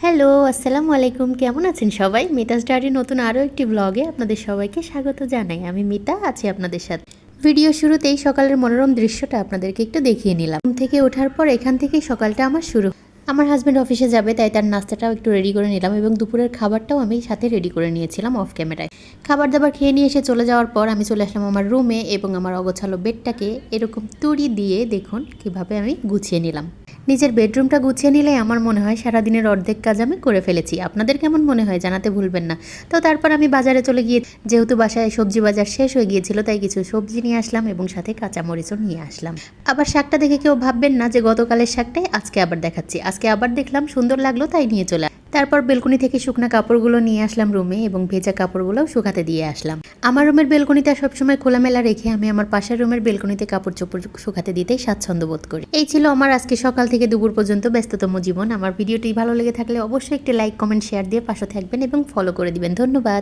Hello, আসসালামু আলাইকুম। কেমন আছেন সবাই? মিতাস ডায়েরির নতুন আরও একটি ব্লগে আপনাদের সবাইকে স্বাগত জানাই। আমি মিতা আছি আপনাদের সাথে। ভিডিও শুরুতেই সকালের মনোরম দৃশ্যটা আপনাদেরকে একটু দেখিয়ে নিলাম। ঘুম থেকে ওঠার পর এখান থেকেই সকালটা আমার শুরু। আমার হাজব্যান্ড অফিসে যাবে, তাই তার নাস্তাটাও একটু রেডি করে নিলাম এবং দুপুরের খাবারটাও আমি সাথে রেডি করে নিয়েছিলাম অফ ক্যামেরায়। খাবার দাবার খেয়ে নিয়ে এসে চলে যাওয়ার পর আমি চলে আসলাম আমার রুমে এবং আমার অগোছালো বেডটাকে এরকম তুড়ি দিয়ে দেখুন কিভাবে আমি গুছিয়ে নিলাম। নিজের বেডরুমটা গুছিয়ে নিলে আমার মনে হয় সারাদিনের অর্ধেক কাজ আমি করে ফেলেছি। আপনাদের কেমন মনে হয় জানাতে ভুলবেন না। তো তারপর আমি বাজারে চলে গিয়ে, যেহেতু বাসায় সবজি বাজার শেষ হয়ে গিয়েছিল, তাই কিছু সবজি নিয়ে আসলাম এবং সাথে কাঁচামরিচও নিয়ে আসলাম। আবার শাকটা দেখে কেউ ভাববেন না যে গতকালের শাকটাই আজকে আবার দেখাচ্ছি। আজকে আবার দেখলাম সুন্দর লাগলো, তাই নিয়ে চলে। তারপর বেলকনি থেকে শুকনা কাপড়গুলো নিয়ে আসলাম রুমে এবং ভেজা কাপড়গুলোও শুকাতে দিয়ে আসলাম। আমার রুমের বেলকনিটা সবসময় খোলামেলা রেখে আমি আমার পাশের রুমের বেলকনিতে কাপড় চোপড় শুকাতে দিতেই স্বাচ্ছন্দ্য বোধ করি। এই ছিল আমার আজকে সকাল থেকে দুপুর পর্যন্ত ব্যস্ততম জীবন। আমার ভিডিওটি ভালো লেগে থাকলে অবশ্যই একটি লাইক, কমেন্ট, শেয়ার দিয়ে পাশে থাকবেন এবং ফলো করে দিবেন। ধন্যবাদ।